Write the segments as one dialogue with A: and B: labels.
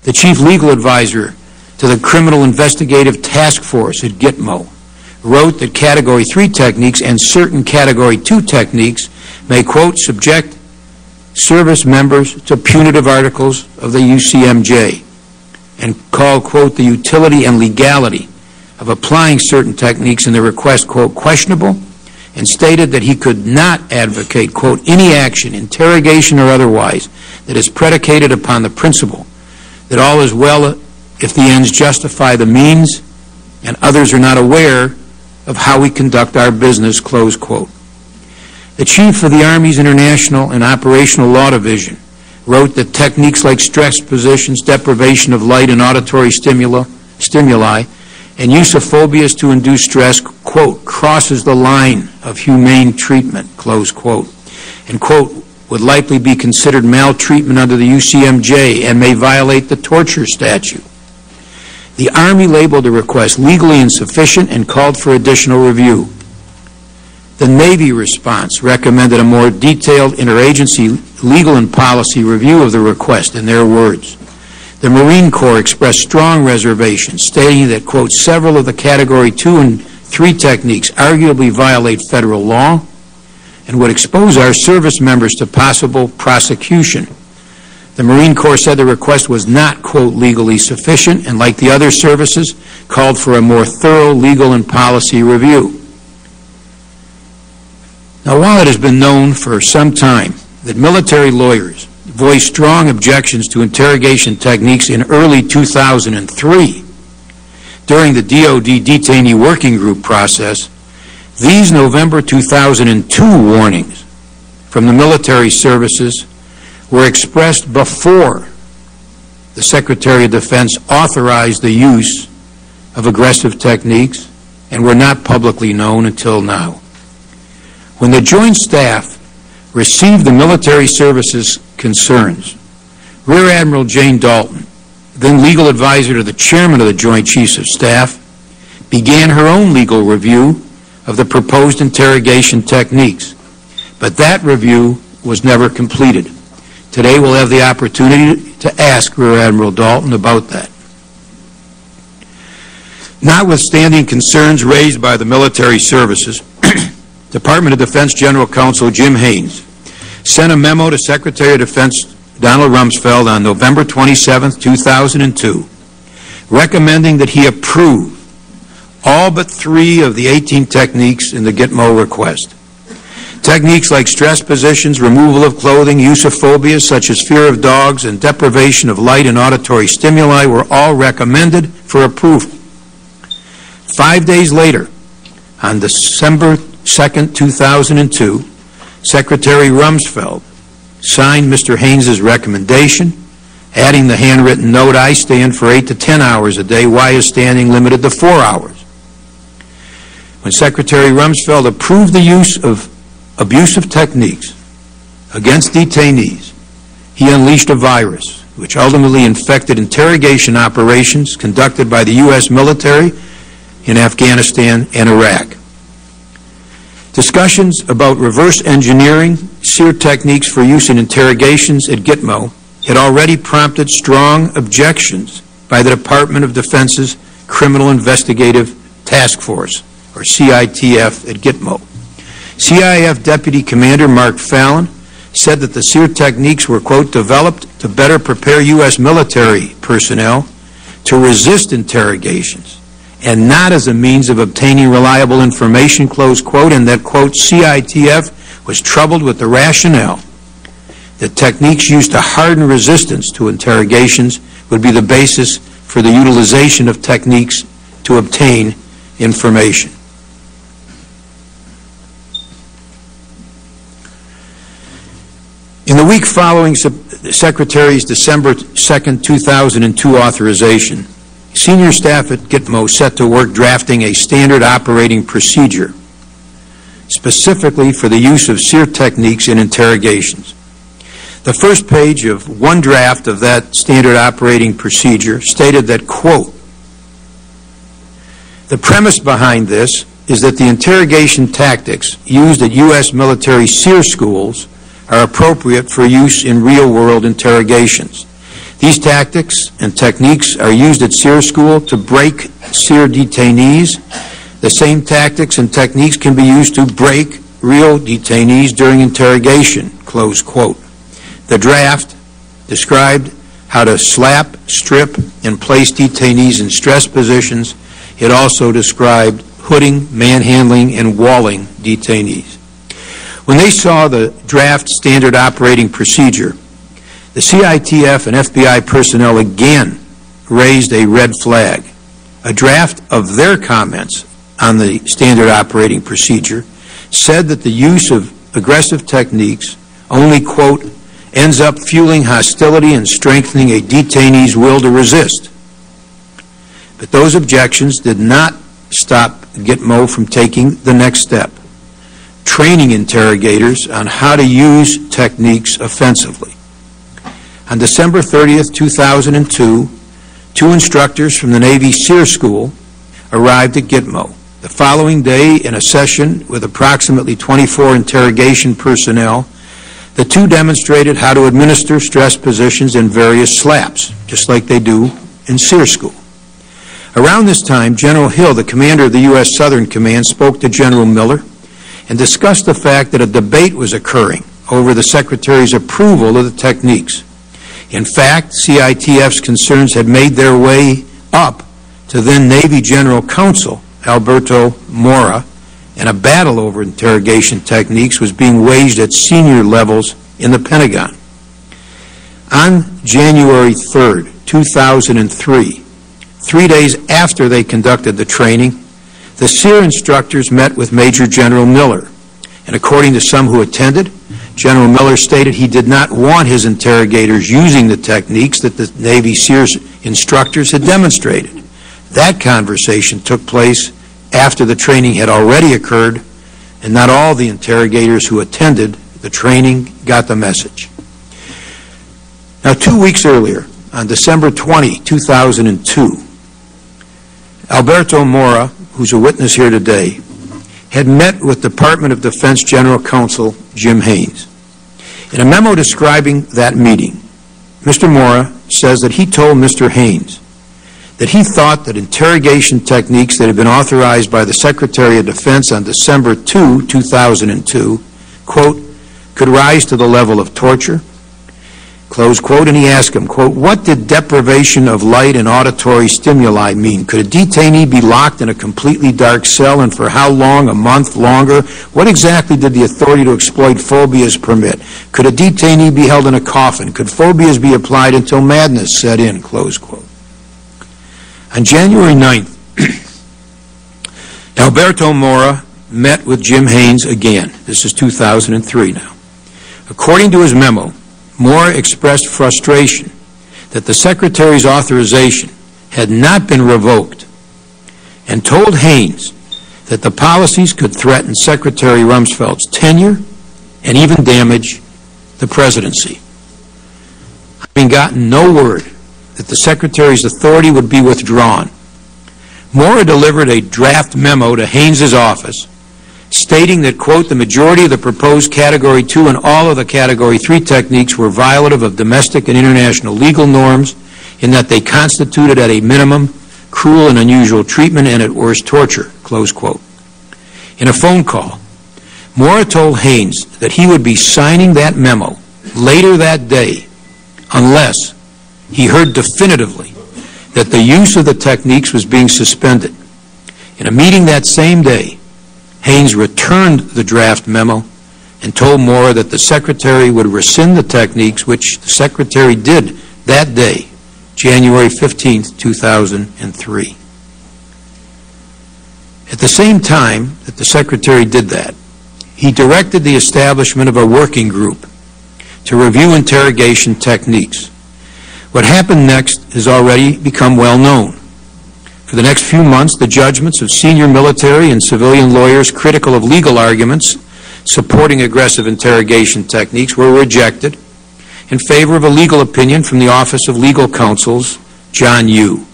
A: The chief legal advisor to the Criminal Investigative Task Force at Gitmo wrote that Category 3 techniques and certain Category 2 techniques may, quote, subject service members to punitive articles of the UCMJ, and called, quote, the utility and legality of applying certain techniques in the request, quote, questionable, and stated that he could not advocate, quote, any action, interrogation or otherwise, that is predicated upon the principle that all is well if the ends justify the means and others are not aware of how we conduct our business, close quote. The chief of the Army's International and Operational Law Division wrote that techniques like stress positions, deprivation of light and auditory stimuli, and use of phobias to induce stress, quote, crosses the line of humane treatment, close quote, and, quote, would likely be considered maltreatment under the UCMJ and may violate the torture statute. The Army labeled the request legally insufficient and called for additional review. The Navy response recommended a more detailed interagency legal and policy review of the request, in their words. The Marine Corps expressed strong reservations, stating that, quote, several of the Category 2 and 3 techniques arguably violate federal law and would expose our service members to possible prosecution. The Marine Corps said the request was not, quote, legally sufficient, and like the other services, called for a more thorough legal and policy review. Now, while it has been known for some time that military lawyers voiced strong objections to interrogation techniques in early 2003 during the DoD detainee working group process, these November 2002 warnings from the military services were expressed before the Secretary of Defense authorized the use of aggressive techniques and were not publicly known until now. When the Joint Staff received the military services concerns, Rear Admiral Jane Dalton, then legal advisor to the chairman of the Joint Chiefs of Staff, began her own legal review of the proposed interrogation techniques. But that review was never completed. Today we'll have the opportunity to ask Rear Admiral Dalton about that. Notwithstanding concerns raised by the military services, Department of Defense General Counsel Jim Haynes sent a memo to Secretary of Defense Donald Rumsfeld on November 27, 2002, recommending that he approve all but 3 of the 18 techniques in the Gitmo request. Techniques like stress positions, removal of clothing, use of phobias such as fear of dogs, and deprivation of light and auditory stimuli were all recommended for approval. 5 days later, on December 2, 2002, Secretary Rumsfeld signed Mr. Haynes' recommendation, adding the handwritten note, I stand for 8 to 10 hours a day. Why is standing limited to 4 hours? When Secretary Rumsfeld approved the use of abusive techniques against detainees, he unleashed a virus which ultimately infected interrogation operations conducted by the U.S. military in Afghanistan and Iraq. Discussions about reverse engineering SEER techniques for use in interrogations at Gitmo had already prompted strong objections by the Department of Defense's Criminal Investigative Task Force, or CITF, at Gitmo. CIF Deputy Commander Mark Fallon said that the SEER techniques were, quote, developed to better prepare U.S. military personnel to resist interrogations and not as a means of obtaining reliable information, close quote, and that, quote, CITF was troubled with the rationale that techniques used to harden resistance to interrogations would be the basis for the utilization of techniques to obtain information. In the week following the Secretary's December 2, 2002 authorization, senior staff at Gitmo set to work drafting a standard operating procedure specifically for the use of SEER techniques in interrogations. The first page of one draft of that standard operating procedure stated that, quote, the premise behind this is that the interrogation tactics used at U.S. military SEER schools are appropriate for use in real-world interrogations. The These tactics and techniques are used at SEER school to break SEER detainees. The same tactics and techniques can be used to break real detainees during interrogation, close quote. The draft described how to slap, strip, and place detainees in stress positions. It also described hooding, manhandling, and walling detainees. When they saw the draft standard operating procedure, the CITF and FBI personnel again raised a red flag. A draft of their comments on the standard operating procedure said that the use of aggressive techniques only, quote, ends up fueling hostility and strengthening a detainee's will to resist. But those objections did not stop Gitmo from taking the next step, training interrogators on how to use techniques offensively. On December 30th, 2002, 2 instructors from the Navy SEER School arrived at Gitmo. The following day, in a session with approximately 24 interrogation personnel, the 2 demonstrated how to administer stress positions in various slaps, just like they do in SEER school. Around this time, General Hill, the commander of the U.S. Southern Command, spoke to General Miller and discussed the fact that a debate was occurring over the Secretary's approval of the techniques. In fact, CITF's concerns had made their way up to then Navy General Counsel Alberto Mora, and a battle over interrogation techniques was being waged at senior levels in the Pentagon. On January 3rd, 2003, 3 days after they conducted the training, the SEER instructors met with Major General Miller, and according to some who attended, General Miller stated he did not want his interrogators using the techniques that the Navy SEER instructors had demonstrated. That conversation took place after the training had already occurred, and not all the interrogators who attended the training got the message. Now, 2 weeks earlier, on December 20, 2002, Alberto Mora, who's a witness here today, had met with Department of Defense General Counsel Jim Haynes. In a memo describing that meeting, Mr. Mora says that he told Mr. Haynes that he thought that interrogation techniques that had been authorized by the Secretary of Defense on December 2, 2002, quote, could rise to the level of torture, close quote, and he asked him, quote, what did deprivation of light and auditory stimuli mean? Could a detainee be locked in a completely dark cell, and for how long? A month? Longer? What exactly did the authority to exploit phobias permit? Could a detainee be held in a coffin? Could phobias be applied until madness set in? Close quote. On January 9th, Alberto Mora met with Jim Haynes again. This is 2003 now. According to his memo, Mora expressed frustration that the Secretary's authorization had not been revoked and told Haynes that the policies could threaten Secretary Rumsfeld's tenure and even damage the presidency. Having gotten no word that the Secretary's authority would be withdrawn, Mora delivered a draft memo to Haynes's office stating that, quote, the majority of the proposed Category 2 and all of the Category 3 techniques were violative of domestic and international legal norms in that they constituted at a minimum cruel and unusual treatment and at worst torture, close quote. In a phone call, Mora told Haynes that he would be signing that memo later that day unless he heard definitively that the use of the techniques was being suspended. In a meeting that same day, Haynes returned the draft memo and told Mora that the Secretary would rescind the techniques, which the Secretary did that day, January 15, 2003. At the same time that the Secretary did that, he directed the establishment of a working group to review interrogation techniques. What happened next has already become well known. For the next few months, the judgments of senior military and civilian lawyers critical of legal arguments supporting aggressive interrogation techniques were rejected in favor of a legal opinion from the Office of Legal Counsel's John Yu.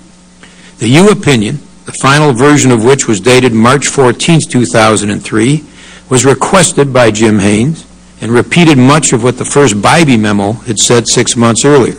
A: The Yu opinion, the final version of which was dated March 14, 2003, was requested by Jim Haynes and repeated much of what the first Bybee memo had said 6 months earlier.